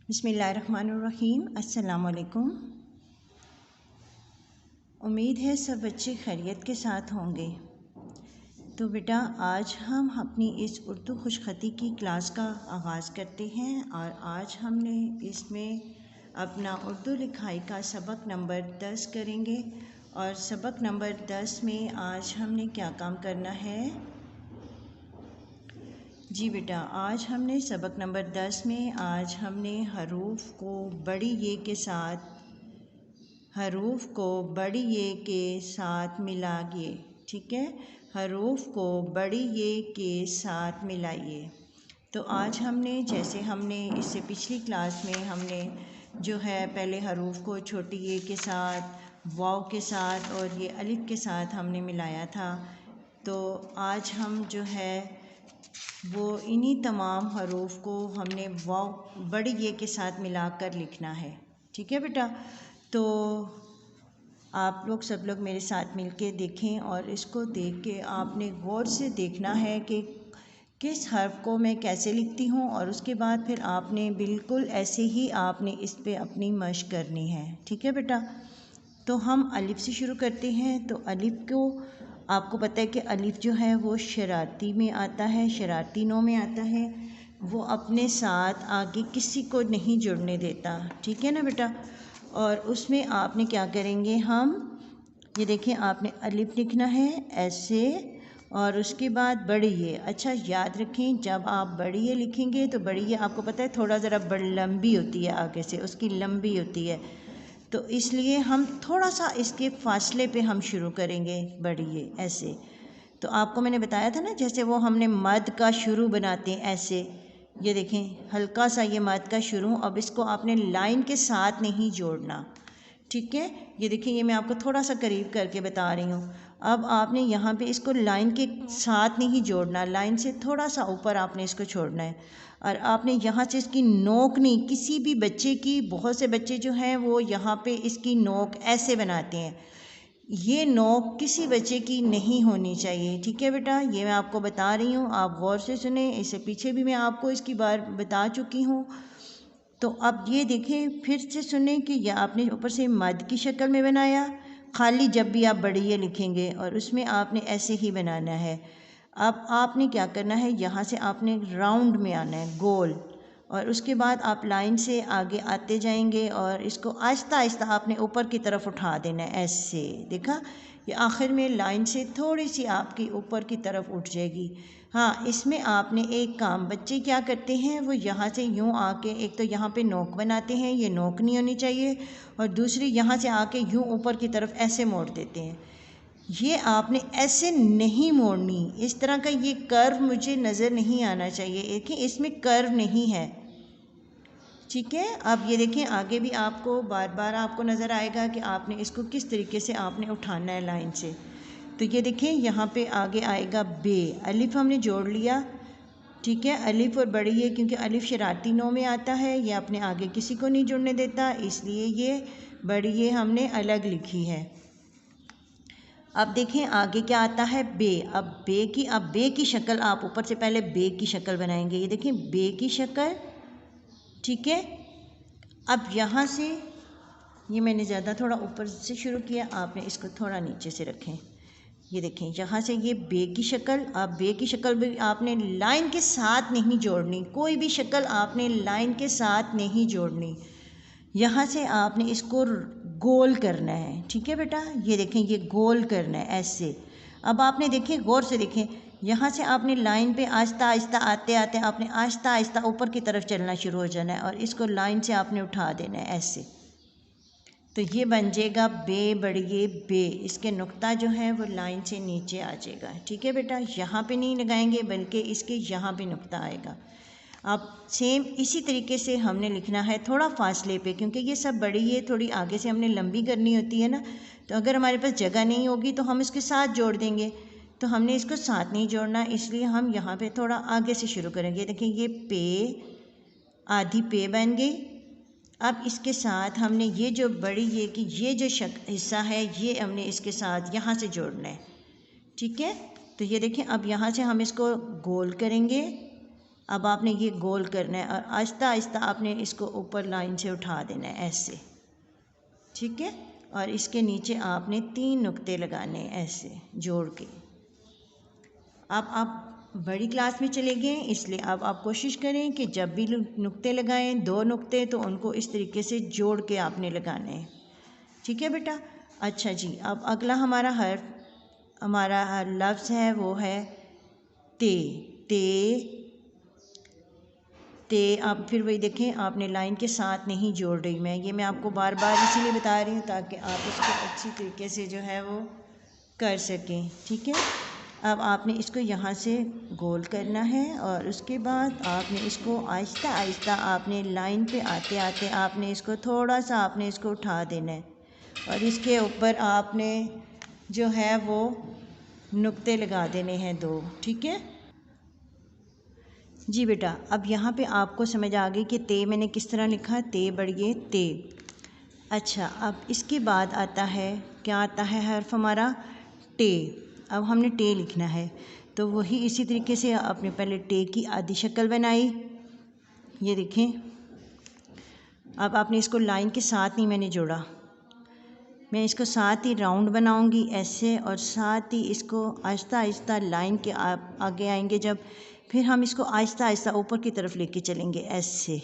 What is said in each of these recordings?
बिस्मिल्लाहिर्रहमानिर्रहीम। अस्सलामुअलैकुम। उम्मीद है सब बच्चे खैरियत के साथ होंगे। तो बेटा आज हम अपनी इस उर्दू खुशखती की क्लास का आगाज़ करते हैं और आज हमने इसमें अपना उर्दू लिखाई का सबक नंबर 10 करेंगे। और सबक नंबर 10 में आज हमने क्या काम करना है? जी बेटा, आज हमने सबक नंबर 10 में आज हमने हरूफ को बड़ी ये के साथ मिलाइए। ठीक है, हरूफ को बड़ी ये के साथ मिलाइए। तो आज हमने जैसे हमने इससे पिछली क्लास में हमने जो है पहले हरूफ को छोटी ये के साथ, वाव के साथ और ये अलिफ के साथ हमने मिलाया था। तो आज हम जो है वो इन्हीं तमाम हरूफ को हमने वाव बड़ी ये के साथ मिलाकर लिखना है। ठीक है बेटा, तो आप लोग सब लोग मेरे साथ मिलके देखें और इसको देख के आपने गौर से देखना है कि किस हर्फ को मैं कैसे लिखती हूँ और उसके बाद फिर आपने बिल्कुल ऐसे ही आपने इस पे अपनी मशक करनी है। ठीक है बेटा, तो हम अलिफ से शुरू करते हैं। तो अलिफ को आपको पता है कि अलिफ जो है वो शरारती में आता है, शरारती नौ में आता है। वो अपने साथ आगे किसी को नहीं जुड़ने देता। ठीक है ना बेटा, और उसमें आपने क्या करेंगे, हम ये देखें आपने अलिफ लिखना है ऐसे और उसके बाद बड़ी ये। अच्छा याद रखें, जब आप बड़ी ये लिखेंगे तो बड़ी ये आपको पता है थोड़ा ज़रा बड़ी लंबी होती है, आगे से उसकी लंबी होती है, तो इसलिए हम थोड़ा सा इसके फासले पे हम शुरू करेंगे बड़ी ये ऐसे। तो आपको मैंने बताया था ना, जैसे वो हमने मद का शुरू बनाते हैं ऐसे। ये देखें हल्का सा ये मद का शुरू, अब इसको आपने लाइन के साथ नहीं जोड़ना। ठीक है, ये देखिए ये मैं आपको थोड़ा सा करीब करके बता रही हूँ। अब आपने यहाँ पे इसको लाइन के साथ नहीं जोड़ना, लाइन से थोड़ा सा ऊपर आपने इसको छोड़ना है और आपने यहाँ से इसकी नोक नहीं, किसी भी बच्चे की, बहुत से बच्चे जो हैं वो यहाँ पे इसकी नोक ऐसे बनाते हैं, ये नोक किसी बच्चे की नहीं होनी चाहिए। ठीक है बेटा, ये मैं आपको बता रही हूँ, आप गौर से सुने। इससे पीछे भी मैं आपको इसकी बार बता चुकी हूँ। तो अब ये देखें फिर से सुने कि यह आपने ऊपर से मद की शक्ल में बनाया, खाली जब भी आप बड़ी ये लिखेंगे और उसमें आपने ऐसे ही बनाना है। अब आपने क्या करना है, यहाँ से आपने राउंड में आना है, गोल, और उसके बाद आप लाइन से आगे आते जाएंगे और इसको आहिस्ता आहिस्ता आपने ऊपर की तरफ उठा देना है ऐसे। देखा, ये आखिर में लाइन से थोड़ी सी आपकी ऊपर की तरफ उठ जाएगी। हाँ, इसमें आपने एक काम, बच्चे क्या करते हैं वो यहाँ से यूँ आके, एक तो यहाँ पे नोक बनाते हैं, ये नोक नहीं होनी चाहिए, और दूसरी यहाँ से आके यूँ ऊपर की तरफ ऐसे मोड़ देते हैं। ये आपने ऐसे नहीं मोड़नी, इस तरह का ये कर्व मुझे नज़र नहीं आना चाहिए। देखिए इसमें कर्व नहीं है। ठीक है, अब ये देखें आगे भी आपको बार बार आपको नज़र आएगा कि आपने इसको किस तरीके से आपने उठाना है लाइन से। तो ये देखें यहाँ पे आगे आएगा बे, अलिफ हमने जोड़ लिया। ठीक है, अलिफ और बड़ी है, क्योंकि अलिफ शरारती नौ में आता है, ये अपने आगे किसी को नहीं जुड़ने देता, इसलिए ये बड़ी ये हमने अलग लिखी है। अब देखें आगे क्या आता है, बे। अब बे की शक्ल आप ऊपर से पहले बे की शक्ल बनाएंगे। ये देखें बे की शक्ल। ठीक है, अब यहाँ से ये मैंने ज़्यादा थोड़ा ऊपर से शुरू किया, आपने इसको थोड़ा नीचे से रखें। ये देखें यहाँ से ये बे की शक्ल। अब बे की शक्ल भी आपने लाइन के साथ नहीं जोड़नी, कोई भी शक्ल आपने लाइन के साथ नहीं जोड़नी, यहाँ से आपने इसको गोल करना है। ठीक है बेटा, ये देखें ये गोल करना है ऐसे। अब आपने देखें गौर से देखें, यहाँ से आपने लाइन पे आहिस्ता आहिस्ता आते आते आपने आहिस्ता आहिस्ता ऊपर की तरफ चलना शुरू हो जाना है और इसको लाइन से आपने उठा देना है ऐसे। तो ये बन जाएगा बे बड़िए बे, इसके नुक्ता जो है वो लाइन से नीचे आ जाएगा। ठीक है बेटा, यहाँ पे नहीं लगाएंगे बल्कि इसके यहाँ पे नुक्ता आएगा। अब सेम इसी तरीके से हमने लिखना है थोड़ा फासले पे, क्योंकि ये सब बड़ी है, थोड़ी आगे से हमने लंबी करनी होती है ना, तो अगर हमारे पास जगह नहीं होगी तो हम इसके साथ जोड़ देंगे, तो हमने इसको साथ नहीं जोड़ना, इसलिए हम यहाँ पे थोड़ा आगे से शुरू करेंगे। देखिए ये पे, आधी पे बन गई। अब इसके साथ हमने ये जो बड़ी ये कि ये जो हिस्सा है ये हमने इसके साथ यहाँ से जोड़ना है। ठीक है, तो ये देखें अब यहाँ से हम इसको गोल करेंगे अब आपने ये गोल करना है और आहिस्ता आहिस्ता आपने इसको ऊपर लाइन से उठा देना है ऐसे, ठीक है। और इसके नीचे आपने 3 नुक्ते लगाने हैं ऐसे जोड़ के। अब आप बड़ी क्लास में चले गए, इसलिए अब आप कोशिश करें कि जब भी नुक्ते लगाएं 2 नुक्ते तो उनको इस तरीके से जोड़ के आपने लगाने हैं, ठीक है बेटा। अच्छा जी, अब अगला हमारा लफ्ज़ है वो है ते। ते आप फिर वही देखें, आपने लाइन के साथ नहीं जोड़ रही मैं आपको बार बार इसीलिए बता रही हूँ ताकि आप इसको अच्छी तरीके से जो है वो कर सकें, ठीक है। अब आपने इसको यहाँ से गोल करना है और उसके बाद आपने इसको आहिस्ता आहिस्ता आपने लाइन पे आते आते आपने इसको थोड़ा सा आपने इसको उठा देना है और इसके ऊपर आपने जो है वो नुक्ते लगा देने हैं 2, ठीक है जी बेटा। अब यहाँ पे आपको समझ आ गई कि ते मैंने किस तरह लिखा, ते बढ़िए ते। अच्छा, अब इसके बाद आता है, क्या आता है हर्फ हमारा टे। अब हमने टे लिखना है तो वही इसी तरीके से आपने पहले टे की आधी शक्ल बनाई, ये देखें। अब आपने इसको लाइन के साथ नहीं मैंने जोड़ा, मैं इसको साथ ही राउंड बनाऊंगी ऐसे और साथ ही इसको आहिस्ता आहिस्ता लाइन के आगे आएंगे जब, फिर हम इसको आहिस्ता आहिस्ता ऊपर की तरफ लेके चलेंगे ऐसे,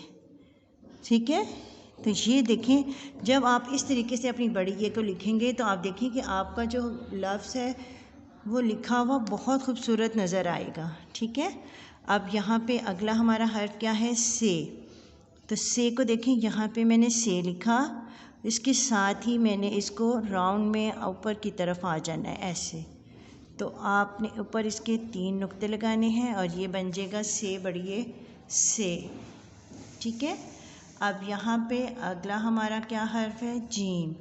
ठीक है। तो ये देखें, जब आप इस तरीके से अपनी बड़ी ये को लिखेंगे तो आप देखें कि आपका जो लफ्ज़ है वो लिखा हुआ बहुत खूबसूरत नज़र आएगा, ठीक है। अब यहाँ पे अगला हमारा हर्फ क्या है, से। तो से को देखें, यहाँ पे मैंने से लिखा, इसके साथ ही मैंने इसको राउंड में ऊपर की तरफ आ जाना है ऐसे। तो आपने ऊपर इसके 3 नुक्ते लगाने हैं और ये बन जाएगा से बढ़िए से, ठीक है। अब यहाँ पे अगला हमारा क्या हर्फ है, जीम।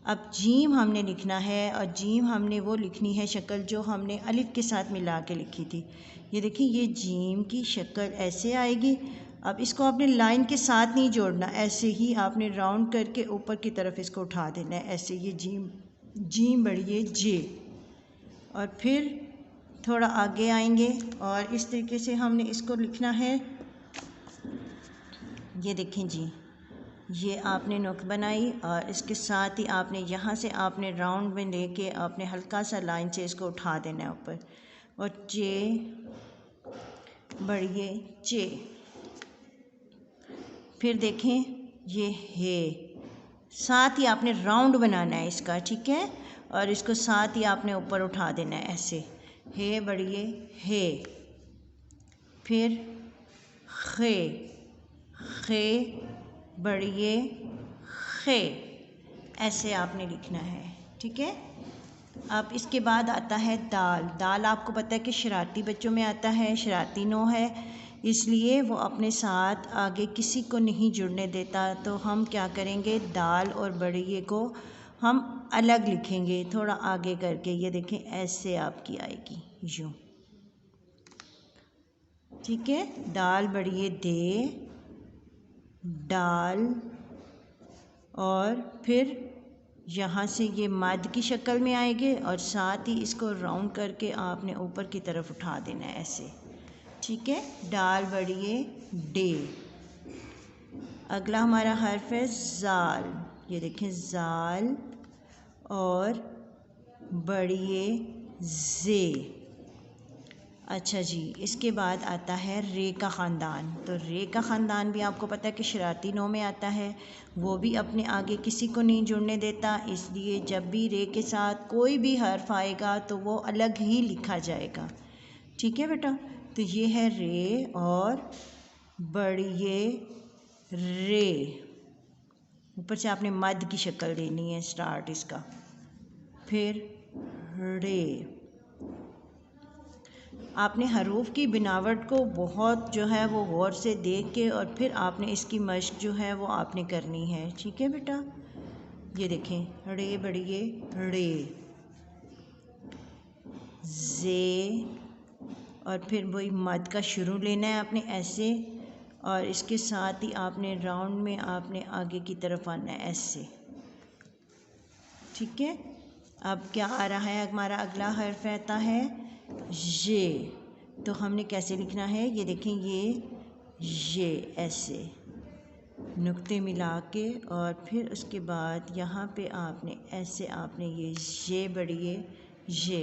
अब जीम हमने लिखना है और जीम हमने वो लिखनी है शक्ल जो हमने अलिफ के साथ मिला के लिखी थी। ये देखिए, ये जीम की शक्ल ऐसे आएगी। अब इसको आपने लाइन के साथ नहीं जोड़ना, ऐसे ही आपने राउंड करके ऊपर की तरफ इसको उठा देना है ऐसे। ये जीम बढ़िए जे। और फिर थोड़ा आगे आएंगे और इस तरीके से हमने इसको लिखना है। ये देखें जी, ये आपने नुक बनाई और इसके साथ ही आपने यहाँ से आपने राउंड में लेके आपने हल्का सा लाइन से इसको उठा देना है ऊपर और चे बढ़िए चे। फिर देखें, ये है, साथ ही आपने राउंड बनाना है इसका, ठीक है। और इसको साथ ही आपने ऊपर उठा देना है ऐसे, है बढ़िए है। फिर खे, खे बढ़िए खे, ऐसे आपने लिखना है, ठीक है। अब इसके बाद आता है दाल। दाल आपको पता है कि शरारती बच्चों में आता है, शरारती नो है, इसलिए वो अपने साथ आगे किसी को नहीं जुड़ने देता। तो हम क्या करेंगे, दाल और बढ़िए को हम अलग लिखेंगे थोड़ा आगे करके। ये देखें, ऐसे आपकी आएगी यूँ, ठीक है। दाल बढ़िए दे, डाल, और फिर यहाँ से ये मद की शक्ल में आएंगे और साथ ही इसको राउंड करके आपने ऊपर की तरफ उठा देना है ऐसे, ठीक है। डाल बढ़िए डे। अगला हमारा हर्फ है जाल। ये देखें, जाल और बढ़िए जे। अच्छा जी, इसके बाद आता है रे का ख़ानदान। तो रे का ख़ानदान भी आपको पता है कि शरारती नो में आता है, वो भी अपने आगे किसी को नहीं जुड़ने देता, इसलिए जब भी रे के साथ कोई भी हर्फ आएगा तो वो अलग ही लिखा जाएगा, ठीक है बेटा। तो ये है रे और बढ़िए रे, ऊपर से आपने मद की शक्ल देनी है स्टार्ट इसका, फिर रे। आपने हरूफ की बनावट को बहुत जो है वो गौर से देख के और फिर आपने इसकी मश्क जो है वो आपने करनी है, ठीक है बेटा। ये देखें, रे बढ़िए रे, जे, और फिर वही मद का शुरू लेना है आपने ऐसे, और इसके साथ ही आपने राउंड में आपने आगे की तरफ आना है ऐसे, ठीक है। अब क्या आ रहा है, हमारा अगला हर्फ आता है ये। तो हमने कैसे लिखना है, ये देखें, ये ऐसे नुक्ते मिला के और फिर उसके बाद यहाँ पे आपने ऐसे आपने ये बढ़िए ये।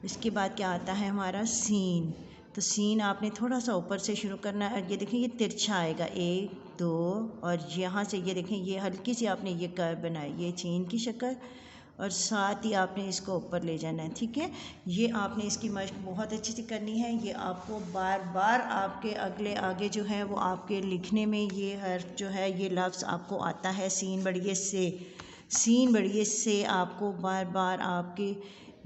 इसके बाद क्या आता है हमारा सीन। तो सीन आपने थोड़ा सा ऊपर से शुरू करना है। ये देखें ये तिरछा आएगा, 1 2 और यहाँ से ये देखें ये हल्की सी आपने ये कर्व बनाई, ये चीन की शक्ल, और साथ ही आपने इसको ऊपर ले जाना है। ठीक है, ये आपने इसकी मश्क बहुत अच्छी से करनी है। ये आपको बार बार आपके अगले आगे जो है वो आपके लिखने में ये हर्फ जो है ये लफ्ज़ आपको आता है सीन बढ़िए से। सीन बढ़िए से आपको बार बार आपके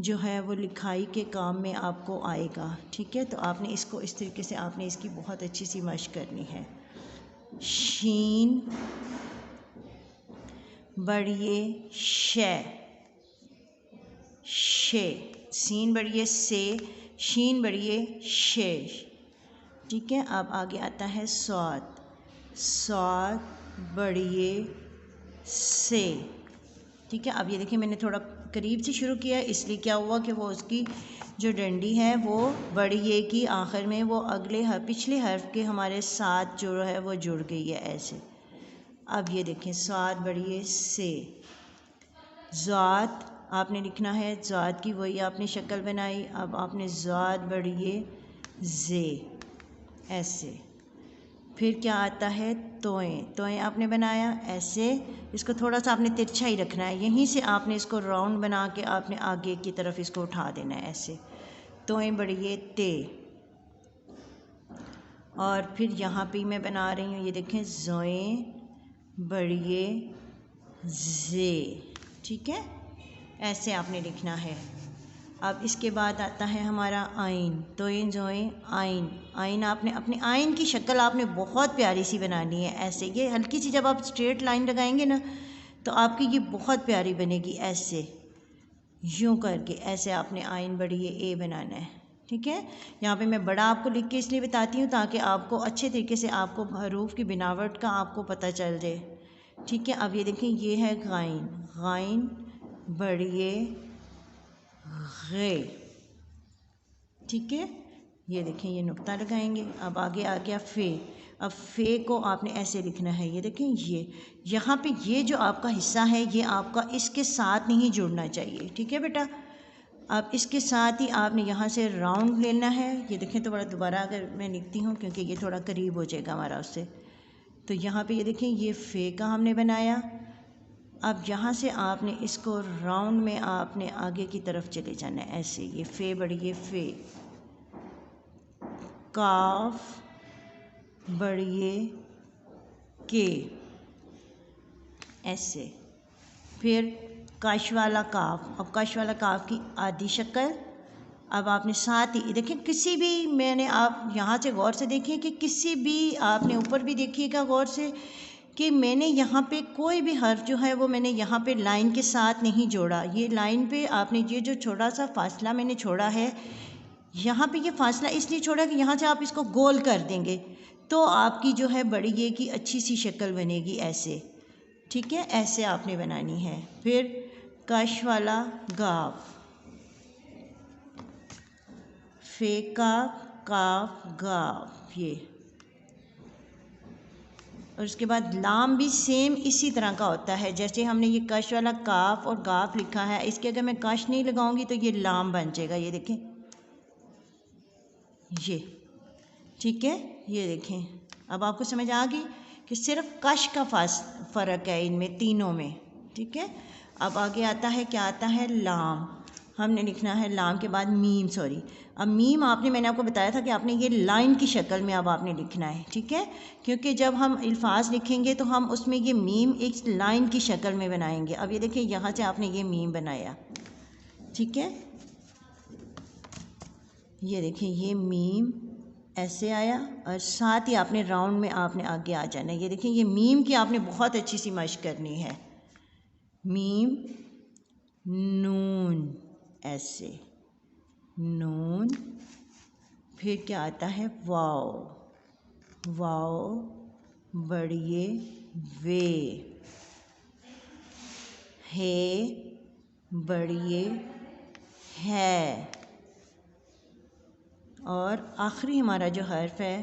जो है वो लिखाई के काम में आपको आएगा। ठीक है, तो आपने इसको इस तरीके से आपने इसकी बहुत अच्छी सी मश्क करनी है। शीन बढ़िए शे, शे, सीन बढ़िए से, शीन बढ़िए शे। ठीक है, अब आगे आता है स्वाद, स्वाद बढ़िए से। ठीक है, अब ये देखिए मैंने थोड़ा करीब से शुरू किया, इसलिए क्या हुआ कि वो उसकी जो डंडी है वो बढ़िए की आखिर में वो अगले पिछले हर्फ के हमारे साथ जो है वो जुड़ गई है ऐसे। अब ये देखें स्वाद बढ़िए से। ज़ात आपने लिखना है, ज़ात की वही आपने शक्ल बनाई। अब आपने ज़ात बढ़िए जे ऐसे। फिर क्या आता है तोएं, तोएं आपने बनाया ऐसे। इसको थोड़ा सा आपने तिरछा ही रखना है, यहीं से आपने इसको राउंड बना के आपने आगे की तरफ इसको उठा देना है ऐसे। तोएं बढ़िए ते। और फिर यहाँ पे मैं बना रही हूँ, ये देखें ज़ोएं बढ़िए जे। ठीक है, ऐसे आपने लिखना है। अब इसके बाद आता है हमारा आइन, तो इन जोएं आइन। आइन आपने अपनी आइन की शक्ल आपने बहुत प्यारी सी बनानी है ऐसे। ये हल्की सी जब आप स्ट्रेट लाइन लगाएंगे ना तो आपकी ये बहुत प्यारी बनेगी ऐसे, यूँ करके ऐसे आपने आइन बढ़िए ए बनाना है। ठीक है, यहाँ पे मैं बड़ा आपको लिख के इसलिए बताती हूँ ताकि आपको अच्छे तरीके से आपको हरूफ की बनावट का आपको पता चल जाए। ठीक है, अब ये देखें ये है गाइन, गाइन बढ़िए गे। ठीक है, ये देखें ये नुक्ता लगाएंगे। अब आगे आ गया फे। अब फे को आपने ऐसे लिखना है, ये देखें ये यहाँ पे ये जो आपका हिस्सा है ये आपका इसके साथ नहीं जुड़ना चाहिए। ठीक है बेटा, अब इसके साथ ही आपने यहाँ से राउंड लेना है। ये देखें तो बड़ा दोबारा अगर मैं लिखती हूँ क्योंकि ये थोड़ा करीब हो जाएगा हमारा उससे। तो यहाँ पे ये देखें ये फे का हमने बनाया। अब यहाँ से आपने इसको राउंड में आपने आगे की तरफ चले जाना है ऐसे। ये फे बढ़िए फे। काफ बढ़िए के ऐसे। फिर कश वाला काफ। अब कश वाला काफ की आधी शक्ल। अब आपने साथ ही देखें किसी भी, मैंने आप यहाँ से गौर से देखिए कि किसी भी आपने ऊपर भी देखिएगा गौर से कि मैंने यहाँ पे कोई भी हर्फ जो है वो मैंने यहाँ पे लाइन के साथ नहीं जोड़ा। ये लाइन पे आपने ये जो छोटा सा फासला मैंने छोड़ा है, यहाँ पे ये फासला इसलिए छोड़ा कि यहाँ से आप इसको गोल कर देंगे तो आपकी जो है बड़ी ये की अच्छी सी शक्ल बनेगी ऐसे। ठीक है, ऐसे आपने बनानी है। फिर कश वाला गाव, फेका काफ गाव ये। और उसके बाद लाम भी सेम इसी तरह का होता है। जैसे हमने ये कश वाला काफ और गाफ लिखा है, इसके अगर मैं कश नहीं लगाऊंगी तो ये लाम बन जाएगा। ये देखें ये। ठीक है, ये देखें अब आपको समझ आ गई कि सिर्फ कश का फ़र्क है इनमें तीनों में। ठीक है, अब आगे आता है क्या आता है लाम। हमने लिखना है लाम के बाद मीम, सॉरी अब मीम आपने, मैंने आपको बताया था कि आपने ये लाइन की शक्ल में अब आपने लिखना है। ठीक है, क्योंकि जब हम अल्फाज लिखेंगे तो हम उसमें ये मीम एक लाइन की शक्ल में बनाएंगे। अब ये देखिए यहाँ से आपने ये मीम बनाया। ठीक है, ये देखिए ये मीम ऐसे आया और साथ ही आपने राउंड में आपने आगे आ जाना है। ये देखिए ये मीम की आपने बहुत अच्छी सी मश्क करनी है। मीम नून ऐसे, नून। फिर क्या आता है वाओ, वाओ बढ़िए वे, हे बढ़िए है। और आखिरी हमारा जो हर्फ है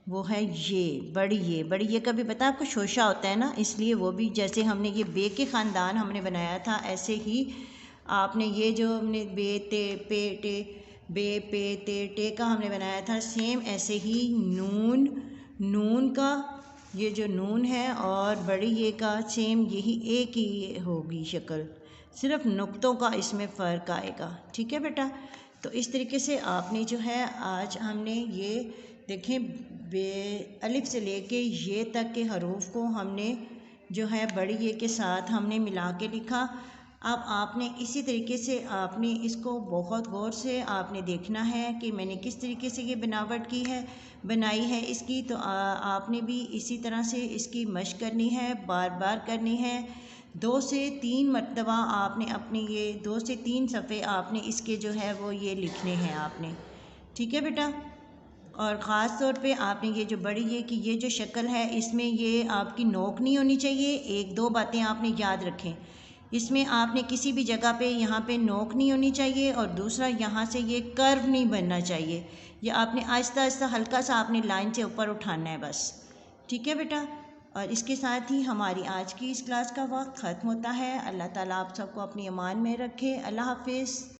वो है ये, बड़ी ये का भी पता है आपको शोशा होता है ना, इसलिए वो भी जैसे हमने ये बे के ख़ानदान हमने बनाया था, ऐसे ही आपने ये जो हमने बे ते पे टे बे पे ते टे का हमने बनाया था, सेम ऐसे ही नून का ये जो नून है और बड़ी ये का सेम यही एक ही होगी शक्ल, सिर्फ नुक्तों का इसमें फ़र्क आएगा। ठीक है बेटा, तो इस तरीके से आपने जो है आज हमने ये देखें बे अलिफ से लेके ये तक के हरूफ को हमने जो है बड़ी ये के साथ हमने मिला के लिखा। अब आपने इसी तरीके से आपने इसको बहुत गौर से आपने देखना है कि मैंने किस तरीके से ये बनावट बनाई है इसकी, तो आपने भी इसी तरह से इसकी मशक करनी है, बार बार करनी है। 2 से 3 मरतबा आपने अपने ये 2 से 3 सफ़े आपने इसके जो है वो ये लिखने हैं आपने। ठीक है बेटा, और ख़ास तौर पे आपने ये जो बड़ी ये कि ये जो शक्ल है इसमें ये आपकी नोक नहीं होनी चाहिए। 1-2 बातें आपने याद रखें, इसमें आपने किसी भी जगह पे यहाँ पे नोक नहीं होनी चाहिए, और दूसरा यहाँ से ये कर्व नहीं बनना चाहिए, ये आपने आहिस्ता आहिस्ता हल्का सा आपने लाइन से ऊपर उठाना है बस। ठीक है बेटा, और इसके साथ ही हमारी आज की इस क्लास का वक्त ख़त्म होता है। अल्लाह ताला आप सबको अपनी अमान में रखे। अल्लाह हाफिज़।